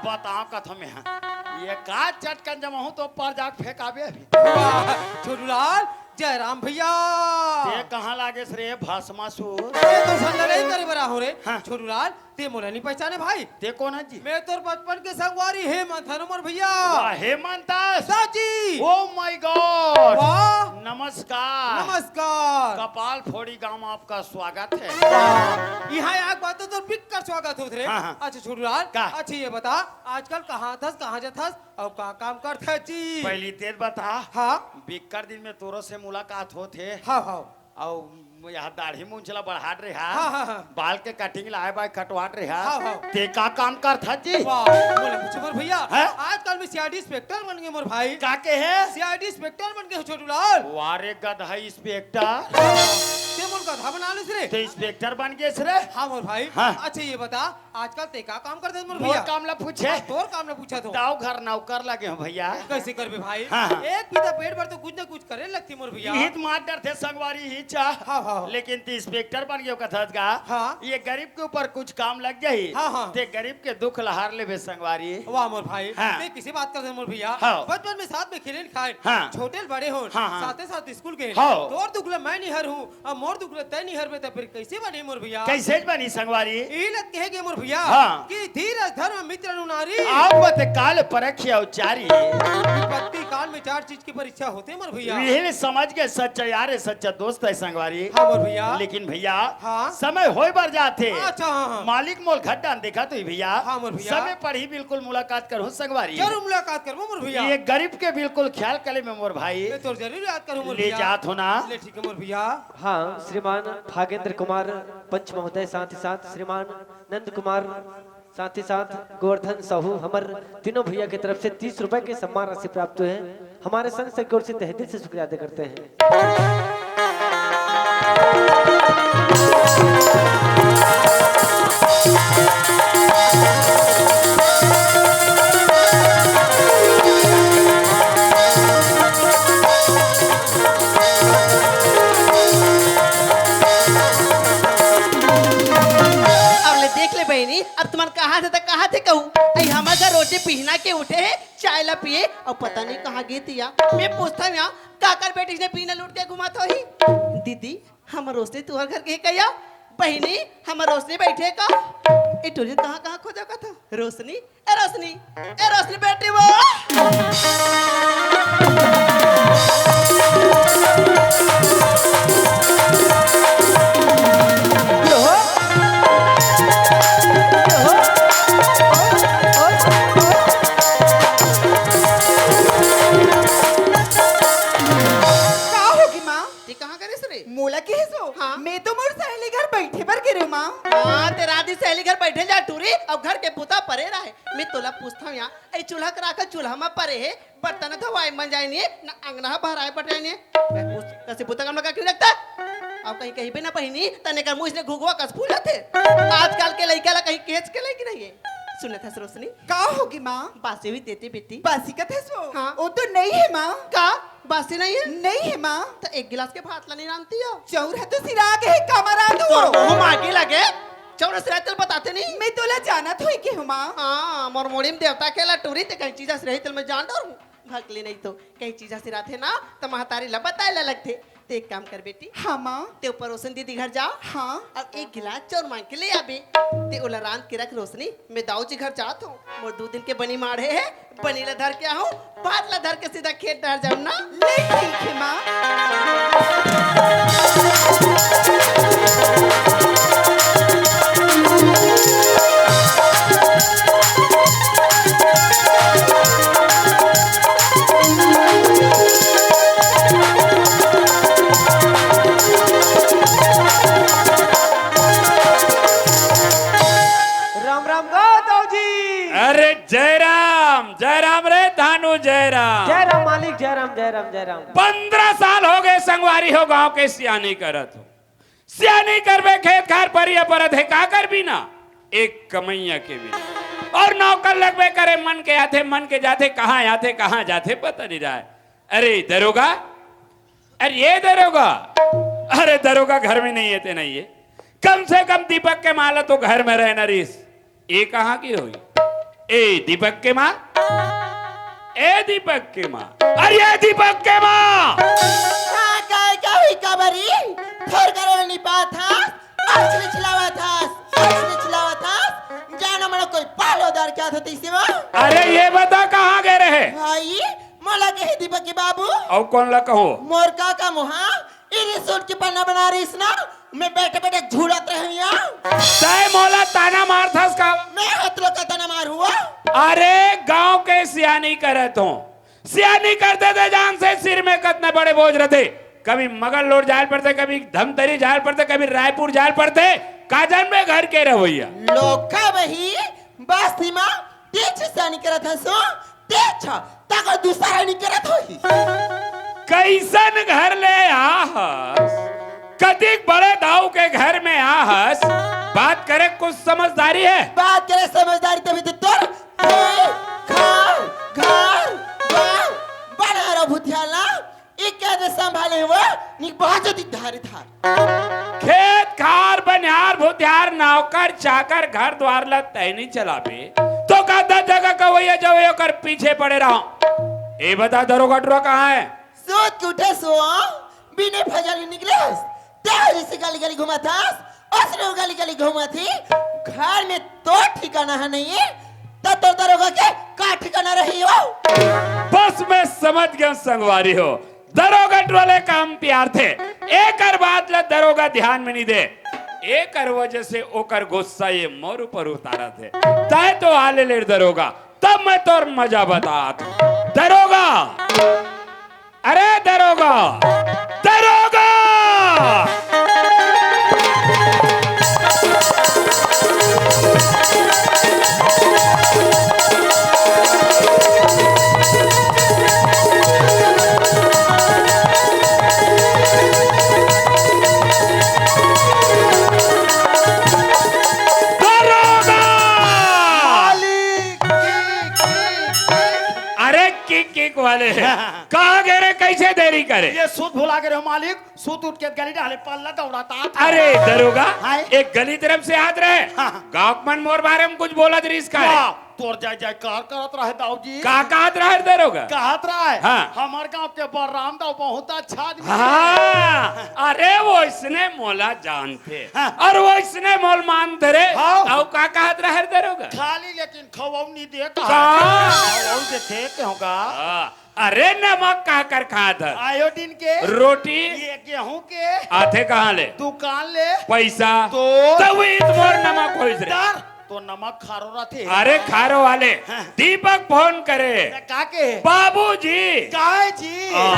बताओ कथम में ये का चटकन जमा हूँ तो पर जाके फेंकाबे अभी। छोटूलाल जय राम भैया। ते कहाँ लागे रे भस्मासुर? ये तो संग नहीं करे बरा हो रे। हाँ। छोटूलाल ते मोला नहीं पहचाने भाई। ते कौन है जी? मैं तोर बचपन के संगवारी हेमंत हनुमर भैया। वाह हेमंत साची। ओ माय गॉड, वाह नमस्कार। नमस्कार। कपाल फोड़ी गांव में आपका स्वागत है। यहाँ आग बात तो बिककर स्वागत होत रे। हाँ, हाँ। अच्छा छोटूलाल का? अच्छा ये बता आजकल कहाँ थस कहाँ जथस और का काम करथे जी? पहली तेज बता, हाँ बिक्कर दिन में तोरो से मुलाकात होते हाँ हाँ और यहाँ दाढ़ी मूंछला बढ़ाट रहा, हाँ। बाल के कटिंग लाए बाय कटवाट रहा। हाँ। ते का काम कर था जी? वाह बोले पूछे मोर भैया हैं? आजकल में सीआईडी इंस्पेक्टर बन गए मोर भाई। का के है? सीआईडी इंस्पेक्टर बन गए छोटूलाल। वारे गधा इंस्पेक्टर, ते मोर गधा बना लिस रे। ते इंस्पेक्टर बन गए रे? हाँ मोर भाई। हाँ। अच्छा ये बता आजकल ते का काम करते मोर मोर भैया? काम ला पूछे, तोर काम ने पूछा तो दाव घर नौकर लगे हो भैया। कैसे करबे भाई? हाँ। एक पीता पेट भर तो कुछ न कुछ करे लगती मोर भैया। हित मास्टर थे संगवारी ही चाह, हाँ। लेकिन ते इंस्पेक्टर बन गए कथा का। हाँ। ये गरीब के ऊपर कुछ काम लग जाही, हाँ। ते गरीब के दुख लहार ले संगवारी। वाह मोर भाई। हाँ। ते किसी बात करते मोर भैया। हाँ। बचपन में साथ में खेले खाए हाँ। छोटे बड़े हो हाँ। साथे साथ स्कूल गए। हाँ। तोर दुखला मैं निहर हूँ और मोर दुखला तय निहर में तो फिर कैसे बने मोर भैया? कैसे बनी संगवारी? इलत कहे गे मोर भैया हाँ। कि धीरज धर्म मित्र नारी आवत काल परखिया उचारी। विपत्ति काल में चार चीज की परीक्षा होते मोर भैया। यही समझ के सच्चा यार है, सच्चा दोस्त है संगवारी। हाँ मोर भैया। लेकिन भैया हाँ। समय होए बर जाते। अच्छा हाँ। मालिक मोल घट्टा देखा तो भैया हाँ मोर भैया। समय पर ही बिल्कुल मुलाकात करो संगवारी। जरूर मुलाकात करबो मोर भैया। ये गरीब के बिल्कुल ख्याल करे में मोर भाई मैं तो जरूर याद करूं मोर ले भैया। जात हो ना। ले ठीक है मोर भैया। हाँ श्रीमान भागेंद्र कुमार पंच महोदय, साथ ही साथ श्रीमान नंद कुमार, साथ ही साथ गोवर्धन साहू, हमर तीनों भैया की तरफ से 30 रुपए की सम्मान राशि प्राप्त हुए हैं। हमारे संघ की ओर से तहे दिल से शुक्रिया अदा करते हैं। देख ले बहनी अब तुम्हारे कहाँ थे कहूँ हमारे घर रोटी पीना के उठे है चाय ला पिए और पता नहीं कहाँ गई थी यार। मैं पूछता हूँ यहाँ काकर बेटी ने पीना लूट के घुमा तो ही दीदी हम रोशनी तुम्हारे घर के कहिया बहनी हम रोशनी बैठे का टोली कहाँ खोजा का था रोशनी ए रोशनी बेटी वो मोला के सो हाँ? मैं तो मोर सहेली घर बैठे पर गिरे माँ। हाँ तेरा आदि सहेली घर बैठे जा टूरी और घर के पुता परे रहे। मैं तोला पूछता हूँ यहाँ ऐ चूल्हा करा कर चूल्हा में परे है बर्तन धोवाई मन जाए नहीं ना अंगना भराए पड़ जाए कैसे पुता काम लगा क्यों रखता अब कहीं कहीं पे ना पहनी तने का मुझे घुगवा कस फूल जाते आजकल के लड़का ला कहीं केच के लड़की नहीं है। सुने था रोशनी का होगी माँ? बासी भी देती बेटी बासी का थे सो हाँ। वो तो नहीं है माँ। का बासी नहीं है नहीं है माँ। तो एक गिलास के भात ला नहीं जानती हो चौर है तो सिरा के कमरा तो दो मुंह आगे लगे चौरा सिरा तल बताते नहीं मैं तोला जाना थोई के हूँ माँ। हाँ मोर मोड़ी में देवता के ला टूरी ते कहीं चीजा से रही तल मैं जान डर हूँ भगली नहीं तो कहीं चीजा से राते ना तो महतारी ला बताए ला लगते ते एक काम कर बेटी हाँ माँ। ते ऊपर रोशन दीदी घर जाओ हाँ। अब एक गिलास चौर मांग के ले आबे ते ओला रांध के रख रोशनी मैं दाऊ जी घर जात हूँ मोर 2 दिन के बनी माढ़े है बनी ला धर के आऊँ भात ला धर के सीधा खेत डर जाऊँ ना। ले ठीक है माँ। राम राम गौ जी। अरे जय राम रे धानु जय राम। जय राम मालिक, जय राम जय राम जय राम। 15 साल हो गए संगवारी हो गांव के सियानी करत हो सियानी करबे खेत खार परिया परत है का कर भी ना एक कमैया के भी और नौकर लगबे करे मन के आते मन के जाते कहाँ आते कहाँ जाते पता नहीं रहा है। अरे दरोगा, अरे ये दरोगा, अरे दरोगा घर में नहीं है नहीं है कम से कम दीपक के माला तो घर में रहना रीस ये कहाँ की हुई ए दीपक के माँ, ए दीपक के माँ, अरे दीपक के माँ, क्या हुई कबरी थोर करो निपा था असली चलावा था जानो मनो कोई पालोदार क्या था तीसरी में अरे ये बता कहाँ गए रहे? भाई मोला के दीपक के बाबू और कौन ला कहो? मोर का मुहा इरी सूट की पन्ना बना रही इस ना मैं बैठे बैठे झूलत रही यहाँ तय मोला ताना मार था उसका। मैं हतलो का ताना मार हुआ। अरे गांव के सियानी करत हो, सियानी करते थे जान से सिर में कितने बड़े बोझ रहते, कभी मगल लोड जाल पड़ते, कभी धमतरी जाल पड़ते, कभी रायपुर जाल पड़ते, काजन में घर के रवैया लोका वही बस सीमा तेज सियानी करत है सो तेज तक दूसरा नहीं करत होई कैसन घर ले आहस, कतिक बड़े दाऊ के घर में आहस, बात करे कुछ समझदारी है? बात करे समझदारी तभी तो तोर घर घर बड़ा रो भूतियाला एक कैसे संभाले हुआ नी बहुत जल्दी धारे था खेत खार बनियार भूतियार नौकर चाकर घर द्वार ला तय नहीं चला पे तो का 10 जगह का वही जो ये कर पीछे पड़े रहो। ए बता दरोगा डरो कहाँ है? सोच के उठे सो बिने फजल निकले तेरी से गली गली घुमा था उसने गली गली घुमा थी घर में तो ठिकाना है नहीं है तो दरोगा के का ठिकाना रही हो। बस मैं समझ गया संगवारी हो, दरोगा वाले काम प्यार थे एक बात ला दरोगा ध्यान में नहीं दे, एक वजह से ओकर गुस्सा ये मोर ऊपर उतारा थे तय तो आले ले दरोगा तब मैं तोर मजा बता दरोगा। अरे दरोगा दरोगा किक वाले कहाँ गए रे, कैसे देरी करे? ये सूत भुला के रहो मालिक, सूत उठ के गली डाले पल्ला दौड़ाता। अरे दरोगा हाय। एक गली तरफ से हाथ रहे गाँव मन मोर बारे में कुछ बोला तरी इसका है तोर जय जयकार करत रहे दाऊ जी। का कहत रहे दरोगा? कहत रहे हाँ। हमार गांव के बलराम दाऊ बहुत अच्छा आदमी हाँ, अरे वो इसने मोला जानते हाँ। और वो इसने मोल मानते रे। हाँ। और का कहत रहे दरोगा? खाली लेकिन खवाऊ नहीं दे का? देते क्यों का? अरे नमक कहा कर खा था, आयोडीन के रोटी ये गेहूं के आथे कहाँ ले, दुकान ले पैसा तो तभी मोर नमक हो रे। तो नमक खारो रहते। अरे खारो वाले हाँ। दीपक फोन करे काके बाबूजी काय जी हाँ।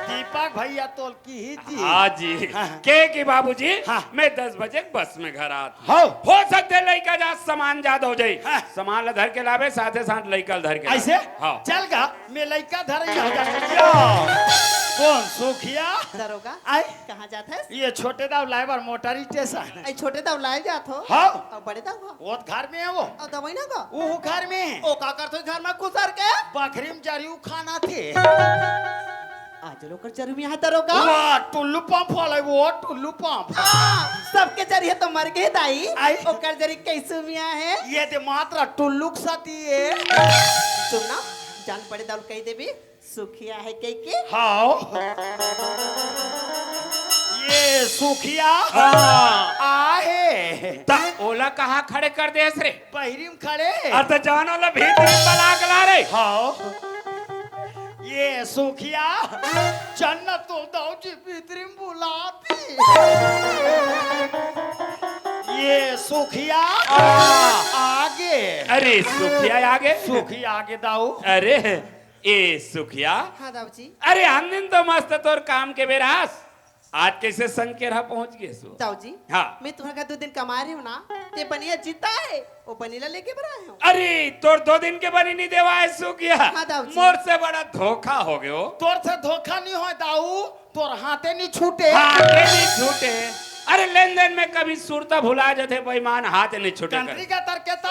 दीपक भैया तो की ही जी। हाँ जी हाँ। के की बाबूजी हाँ। मैं 10 बजे बस में घर आता हो सकते लड़का जा सामान ज्यादा हो जाये हाँ। सामान ला धर के लावे साथे साथ लड़का धर के ऐसे हाँ। चल गा मैं लड़का धर कौन सुखिया दरोगा आए कहाँ जाता है? ये छोटे दाव लाइवर मोटर स्टेशन आई छोटे दाव लाए जात हो हाँ। और बड़े दाव हो वो घर में है वो और दवाई ना का वो घर में है ओ का करते घर में कुसर के बकरी में जरियो खाना थे आज लोग कर जरूर यहाँ दरोगा वाह टुल्लू पंप वाला वो टुल्लू पंप सबके जरिए तो मर गए दाई आई। ओ कर जरिए कैसे मिया है ये दे मात्र टुल्लू सती है सुनना जान पड़े दाल कह देबी सुखिया है कह के हाँ ये सुखिया आहे तब ओला कहाँ खड़े कर दे रे बहरीम खड़े अर्ध जवानों ला भीतर बला गला रे हाँ ये सुखिया जन्नत तो दाऊजी भीतरी में बुलाती ये सुखिया आगे अरे सुखिया आगे सुखिया आगे दाऊ अरे ए सुखिया हाँ दाऊ जी अरे हम दिन तो मस्त तोर काम के बेरास आज कैसे संग के रहा पहुंच गए सो दाऊ जी हाँ मैं तुम्हारा 2 दिन कमा रही हूँ ना ते बनिया जीता है वो बनीला लेके बनाए हूँ अरे तोर 2 दिन के बनी नहीं देवा है सुखिया हाँ, दाऊ जी। मोर से बड़ा धोखा हो गयो तोर से धोखा नहीं हो दाऊ तोर हाथे नहीं छूटे हाथे नहीं छूटे अरे लेन देन में कभी सुरता भुला जाते बेईमान हाथ नहीं छूटे कंट्री का तरकेता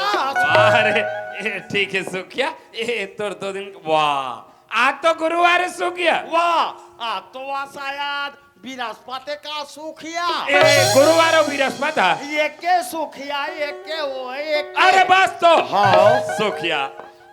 अरे ठीक है सुखिया ए तोर 2 दिन वाह आज तो गुरुवार है सुखिया वाह आ तो वाह शायद बृहस्पति का सुखिया ए गुरुवार बृहस्पति ये के सुखिया ये के वो एक अरे बस तो हाँ। सुखिया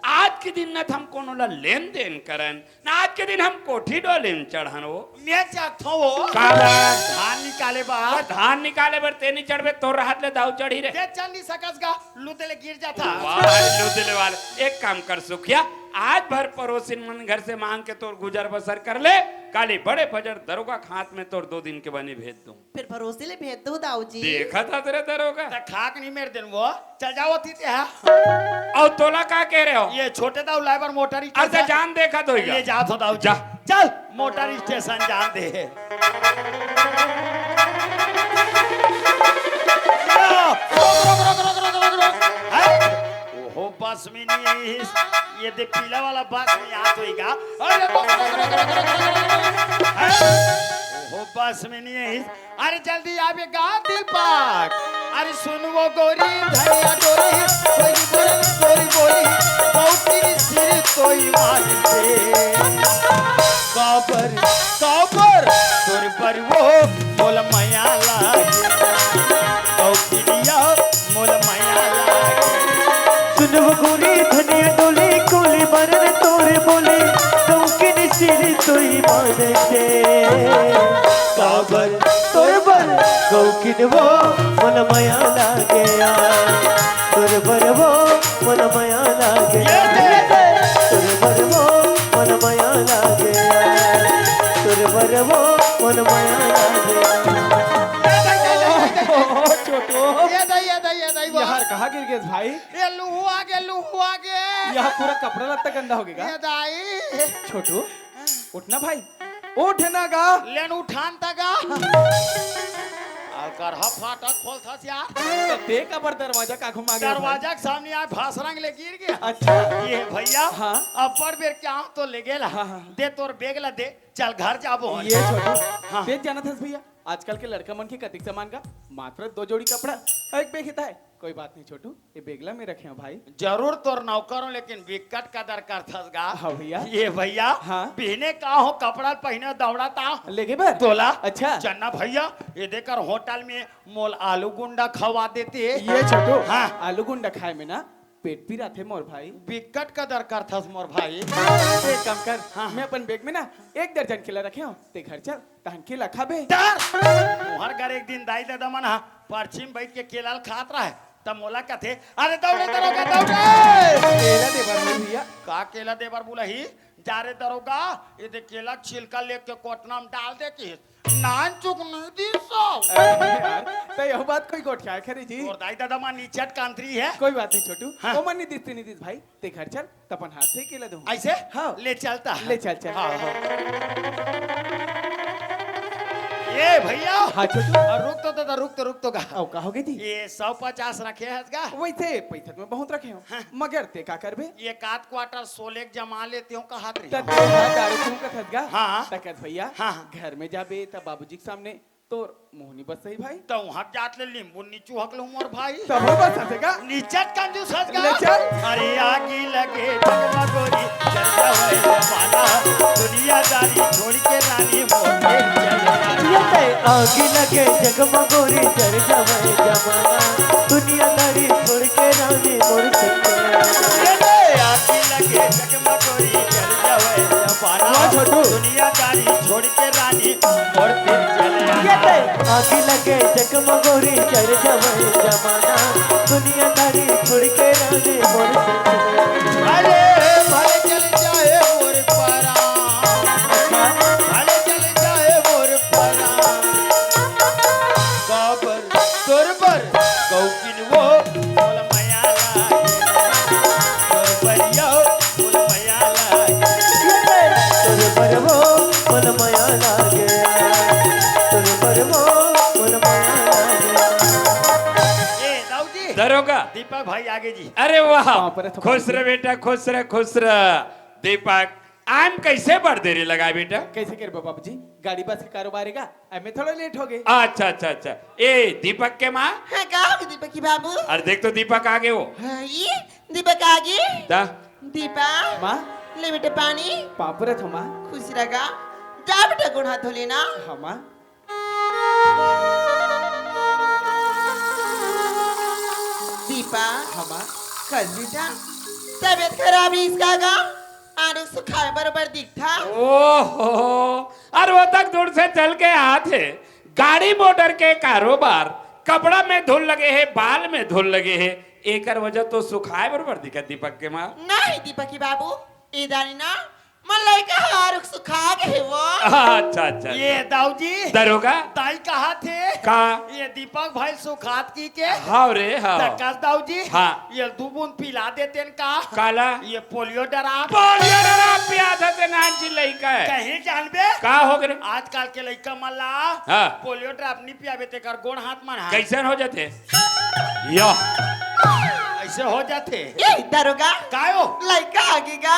आज के दिन न हम कोनो ला लेन देन करन ना आज के दिन हम कोठी डोलेन चढ़न वो मैं चाहता हूँ काला धान निकाले बा धान निकाले बर तेनी चढ़बे तोर हाथ ले दाऊ चढ़ी रे दे चल नहीं सकस गा लुदले गिर जाता वाह लुदले वाले एक काम कर सुखिया आज भर पड़ोसिन मन घर से मांग के तोर गुजर बसर कर ले काली बड़े फजर दरोगा खात में तोर 2 दिन के बनी भेज दूं फिर भरोसे ले भेज दो दाऊ जी। देखा था तेरे दरोगा त खाक नहीं मेर दिन वो चल जाओ थी ते हाँ और तोला का कह रहे हो ये छोटे दाऊ लाइबर मोटर अच्छा जान देखा तो ले जा तो दाऊ जा। चल मोटर स्टेशन जान दे ओहो बस में नहीं ये दे पीला वाला बस में यहाँ तो हीगा अरे ओहो बस में नहीं है अरे जल्दी आवे गा दीपक अरे सुन वो गोरी धैया गोरी कोई गोरी बहुत तेरी सिर कोई मानते काबर काबर तोर पर वो मोल माया लागे औकिलिया मोल माया लागे सुनव गोरी धनिया डोले कोले बरन तोरे बोले कौकिन सिर तोई मानते काबर तोर बर कौकिन वो मन माया लागे तोर बर वो मन माया लागे तोर बर वो मन माया लागे तोर बर वो मन माया लागे छोटो यार कहाँ गिर गए भाई? ये लूहू आगे यहाँ पूरा कपड़ा लत्ता गंदा हो गया। ये दाई छोटू उठना भाई उठ ना गा लेन उठान तगा करहा फाटा खोल था यार देख अबर दरवाजा का घुमा गया दरवाजा के सामने आए भासरंग ले गिर गया अच्छा ये भैया हाँ। अब बड़ बेर क्या तो ले गेला हाँ, हाँ। दे तोर बेग ला दे चल घर जाबो ये छोटू हाँ। देख जाना था भैया आजकल के लड़का मन की कतिक सामान का मात्र 2 जोड़ी कपड़ा एक बेग हिता है कोई बात नहीं छोटू ये बेगला में रखे हैं भाई जरूर तोर नौकरों लेकिन विकट का दरकार थसगा हाँ भैया ये भैया हाँ। पहने का हो कपड़ा पहने दौड़ा था लेके बर तोला अच्छा चन्ना भैया ये देकर होटल में मोल आलू गुंडा खवा देते ये छोटू हाँ। आलू गुंडा खाए में ना पेट भी रहते मोर भाई विकट का दरकार था मोर भाई एक काम कर हाँ। मैं अपन बैग में ना 1 दर्जन केला रखे हो ते घर चल तहन केला खाबे डर हर घर एक दिन दाई दादा मन पश्चिम बैठ के केलाल खात रहा है तब मोला कथे अरे दौड़े दरोगा दौड़े केला दे बर भैया का केला देवर बोला ही जा रे दरोगा ये दे केला छिलका लेके कोटना में डाल दे की नान चुक नहीं दी सो अरे यार तो यह बात कोई गोठ है खरी जी और दाई दादा मां नीचट कांतरी है कोई बात नहीं छोटू हाँ। ओ मन नहीं दिसते नहीं दिस भाई ते घर चल तपन हाथ से केला दूं ऐसे हाँ। ले चलता ले चल चल हाँ, हाँ। ये भैया हाँ छोटू रुक तो गा औ का हो गई थी ये 150 रखे है गा वैसे पैसा में बहुत रखे हो हाँ। मगर ते का करबे ये काट क्वार्टर सोलेक जमा लेते हो कहा रही तते हां दारू तुम का थदगा हाँ। तकत भैया हाँ। घर में जाबे त बाबूजी के सामने तो मोहनी बस सही भाई तो वहां जात ले नींबू नीचू हक लूं मोर भाई तब हो बस हसेगा नीचट कंजूस हंस ले चल। अरे आगी लगे जगमगोरी चलता हुए जमाना दुनियादारी छोड़ के रानी मोटे चले आगे लगे जगमगोरी जर जावे जमाना दुनियादारी छोड़ के रानी मोर सकते आगी लगे जगमगोरी चलता हुए जमाना वाह छोटू। दुनियादारी छोड़ के रानी मोटे चले आगे लगे जगमगोरी जर जावे जमाना दुनियादारी छोड़ के रानी मोर सकते अरे भले चल जाए मोर परा भले चल जाए मोर परा काबर तोरबर कौकिन वो मोल माया लागे तोरबरिया मोल माया लागे तोर पर वो मन माया लागे तोर पर वो मन माया लागे ए दाऊजी दरोगा दीपक भाई आगे जी अरे वाह वहाँ पर है तो खुश रह बेटा खुश रह दीपक आम कैसे बढ़ देरी लगा बेटा कैसे कर बाबूजी गाड़ी बस के कारोबार है मैं थोड़ा लेट हो गए अच्छा अच्छा अच्छा ए दीपक के माँ हाँ का हो दीपक की बाबू अरे देख तो दीपक आगे हो हाँ ये दीपक आगे दा दीपक माँ ले बेटे पानी पापुरत हो माँ खुश रगा जा बेटा गुण हाथ धो लेना हाँ माँ दीपा हाँ माँ कल बेटा तबीयत खराब है इसका का आने सुखाए बराबर दिखता ओहो, और वो तक दूर से चल के आते गाड़ी मोटर के कारोबार, कपड़ा में धुल लगे है, बाल में धुल लगे है, एकर वजह तो सुखाए बरोबर दिखत दीपक के माँ। नहीं दीपक बाबू इदानी ना मलाई का हार सुखा के वो अच्छा अच्छा ये दाऊजी दरोगा दाई कहा थे का ये दीपक भाई सुखात की के हाँ रे हाँ तकस दाऊजी हाँ। ये 2 बूंद पिला देते न का काला ये पोलियो डरा पोलियो डरा पिया था ते नांची लइका है कहीं जानबे का हो गए आजकल के लइका मल्ला हाँ। पोलियो ड्रॉप नहीं पियाबे ते कर गोड़ हाथ मन कैसन हो जाते यो ऐसे हो जाते ये दरोगा कायो लड़का आगेगा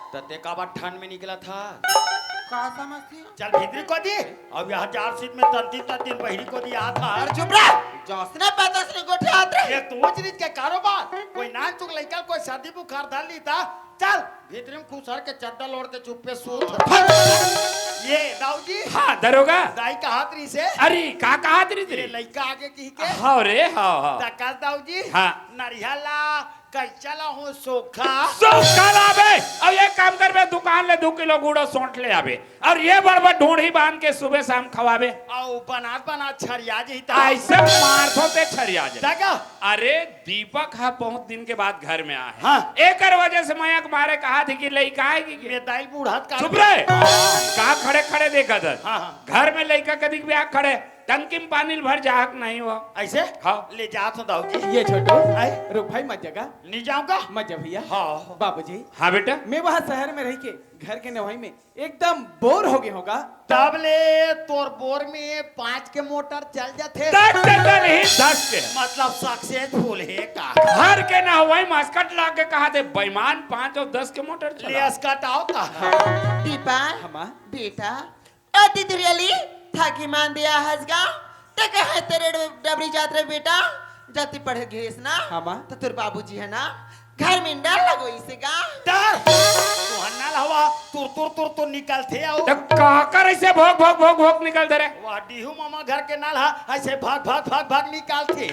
तते का बात ठंड में निकला था का समझती हो चल भीतरी को दी अब यहाँ 4 सीट में तंती बहिरी को दिया था और चुप रह जोसने पता से गोठे आते ये तो चीज के कारोबार कोई ना चुक लइका कोई शादी बुखार धर ली था चल भीतरी में खुसर के चद्दर ओढ़ के चुप पे सूत ये दाऊजी हाँ दरोगा दाई कहा तरी से अरे का कहा तेरी ये तेरी लइका आगे की के हाँ रे हाँ हाँ तकस दाऊजी हाँ। नरिहला कैचला हूँ सोखा सब कल आबे अब ये काम कर बे दुकान ले 2 किलो गुड़ो सौंठ ले आबे और ये बड़बड़ ढूंढी बांध के सुबह शाम खवाबे और बना छरिया जी था ऐसे मारथो ते छरिया जाए तका अरे दीपक हा बहुत दिन के बाद घर में आया है हाँ। एकर वजह से मयक मारे कहा थी कि लइका आएगी कि ये दाई बूढ़त का चुप रहे कहा खड़े खड़े देखा था हाँ, हाँ। घर में लइका कदी भी आ खड़े टंकी में पानी भर जाहक नहीं हुआ ऐसे हाँ। ले जा तो दाऊजी ये छोटू आए? रुक भाई मत जगा नहीं जाऊंगा मत जा भैया हाँ। बाबूजी हाँ बेटा मैं वहाँ शहर में रह के घर के नवाई में एकदम बोर हो गए होगा तब ले तोर बोर में 5 के मोटर चल जाते 10 के नहीं 10 के मतलब सक्सेसफुल है का घर के ना हुआ मस्कट ला के कहा थे बेईमान 5 और 10 के मोटर चला लेस कट होता दीपा हाँ माँ बेटा अति दुरियली थाकी मान दिया हसगा ते कहे तेरे डबरी जात्रे बेटा जाति पढ़ घेस ना हाँ माँ। तो तेरे बाबूजी है ना घर में डर लगो इसे का डर तू हन्नल हवा तुर निकलते आओ तो काकर ऐसे भोग भोग भोग भोग निकलते रहे वाह डीहू मामा घर के नाल हा ऐसे भाग निकालते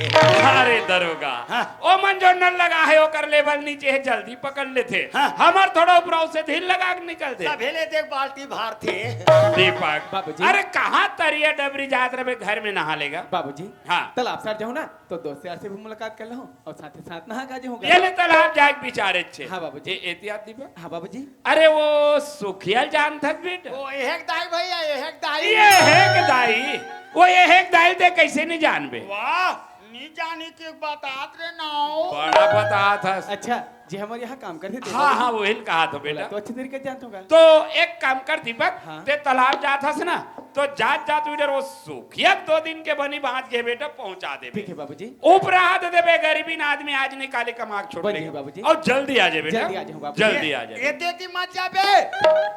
अरे दरोगा हाँ। ओ मन जो नल लगा है ओकर लेवल नीचे है जल्दी पकड़ लेते हाँ। हमार थोड़ा ऊपर से ढील लगा के निकलते भेले देख बाल्टी भार थे दीपक बाबूजी। अरे कहाँ तरिया डबरी जात रहे घर में नहा लेगा बाबूजी हाँ। तालाब साथ जाऊँ ना तो दोस्त यार से भी मुलाकात कर लो और साथ ही साथ नहा का जाऊँगा ये ले तालाब जाए बिचारे छे हाँ बाबूजी। एहतियात दीपक हाँ बाबूजी अरे वो सुखियल जान थक बेटा ओ एक दाई भैया एक दाई ये है दाई वो ये है दाई दे कैसे नहीं जानबे वाह नहीं जाने की बात रे नाओ बड़ा बता था अच्छा जी हमारे यहाँ काम करते थे हाँ हाँ वही कहा था बेटा तो अच्छे तरीके से जानता होगा तो एक काम कर दीपक हाँ। ते तालाब जाता से ना तो जात उधर वो सुखिया 2 दिन के बनी बांध के बेटा पहुंचा दे ठीक है बाबूजी ऊपर हाथ दे बे गरीबी ना आदमी आज निकाले कमाक छोड़ बनी लेगा बाबूजी। और जल्दी आ जाए बेटा जल्दी आ जाऊं बाबूजी। जल्दी आ जाए ये देती मत जाबे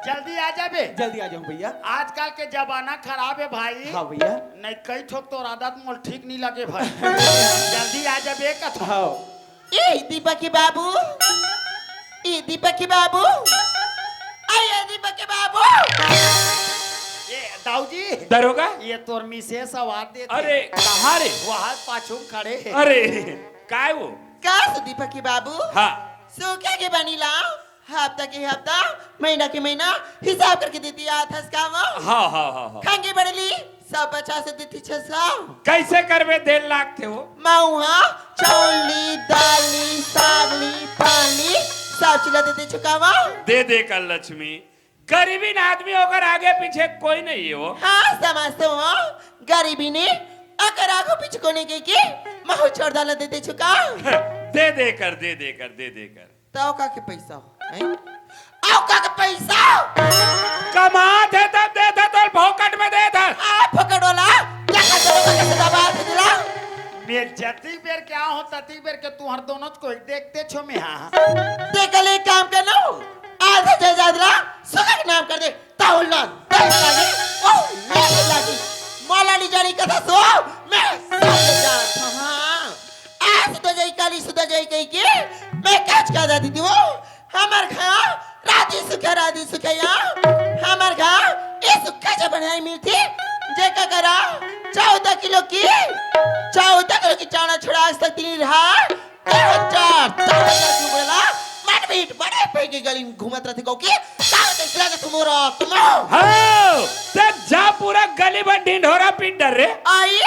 जल्दी आ जाबे जल्दी आ जाऊँ भैया आजकल के जमाना खराब है भाई हाँ भैया नहीं कई ठोक तो आदत मोल ठीक नहीं लगे भाई जल्दी आ जाबे कथा हाँ ए दीपक के बाबू ए दीपक के बाबू आये दीपक के बाबू ये दाऊजी दरोगा ये तोर मिसेस आवाज देते अरे कहाँ रे वहाँ पाछू खड़े हैं। अरे काय वो का सु दीपक के बाबू हाँ सूखे के बनी लाओ हफ्ता के हफ्ता महीना के महीना हिसाब करके देती आथस का वो हाँ हाँ हाँ हाँ खांगी बड़ली 150 से देती 600 कैसे करबे 1.5 लाख थे वो माउहा चौली दाली सागली पानी सब चीज देते चुकावा दे कर लक्ष्मी गरीबी ना आदमी होकर आगे पीछे कोई नहीं है वो हाँ समझते हो गरीबी ने अगर आगो पीछे कोने के महू छोड़ डाला देते चुका दे कर तो का के पैसा हो हैं? आओ का के पैसा कमा थे तब दे था तो भौकट में दे था आ पकड़ वाला क्या करो का के दबा दिला बेर जती बेर क्या हो तती बेर के तू हर दोनों को देखते छो में हाँ देख ले काम करना आधा जजादरा सुगक नाम कर दे ताउल ना ताउल ओ मैं लागी माला नहीं जानी कथा सो मैं सब जाता हां आज तो जाई काली सुदा जाई कही के मैं काच का दादी दो हमर घा राधी सुखा या हमर घा ए सुखा जे बनाई मिलती जे का करा 14 किलो की चावल छुड़ा सकती नहीं रहा 4,000 बोला मारपीट बड़े पे की गली में घूमत रहती को की चावल खिला के तुम हाँ ते जा पूरा गली में ढिंढोरा पीट डर रे आई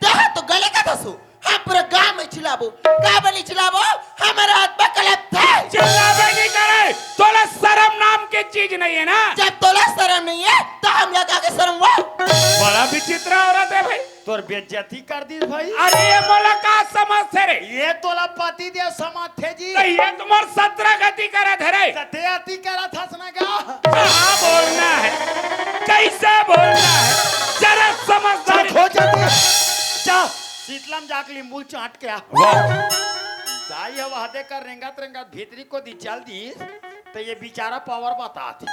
देह तो गले का दसो हम पूरा गांव में चिल्लाबो का बनी चिल्लाबो हमारा हाथ में गलत थे चिल्लावे नहीं करे तोला शर्म नाम की चीज नहीं है ना जब तोला शर्म नहीं है तो हम लगा के शर्म वो बड़ा विचित्र औरत है भाई तोर बेइज्जती कर दी भाई। अरे ये मोला का समझ थे रे ये तोला पति दे समाज थे जी। तो ये तुम्हार 17 गति करा थे रे कते आती करा था सनगा। कहाँ बोलना है कैसे बोलना है जरा समझदारी हो जाती जा शीतलम जाके लींबू चाट के आ दाई हवा हदे कर रेंगत भीतरी को दी चल दी तो ये बेचारा पावर बताती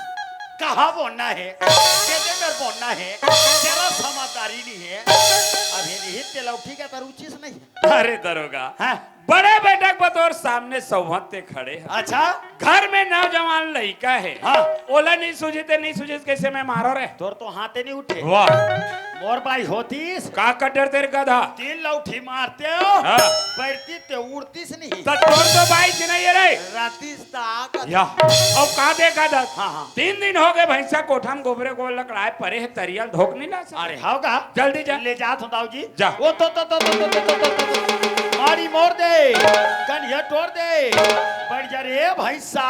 कहाँ बोलना है कैसे कर बोलना है जरा समझदारी नहीं है अभी नहीं तेला ठीक है तो रुचि से नहीं। अरे दरोगा हाँ? बड़े बेटक बतौर सामने सौभते खड़े हैं अच्छा घर में नौजवान लड़का है हाँ। ओला नहीं सूझे कैसे मैं मारो रे तोर तो हाथे नहीं उठे वाह मोर भाई होतीस का कटर तेरे गधा 3 लौठी मारते हो हाँ। बैठती ते उड़तीस नहीं तो तोर तो बाई नहीं है रे रातीस ताक या अब का देखा था हाँ, हाँ। 3 दिन हो गए भैंसा कोठा में गोबरे को लकड़ाए परे है तरियल धोक नहीं ला सकते। अरे होगा जल्दी जा ले जात हूं दाऊ जी जा। वो तो मारी मोर दे कन्या तोड़ दे बढ़ जा रे भैंसा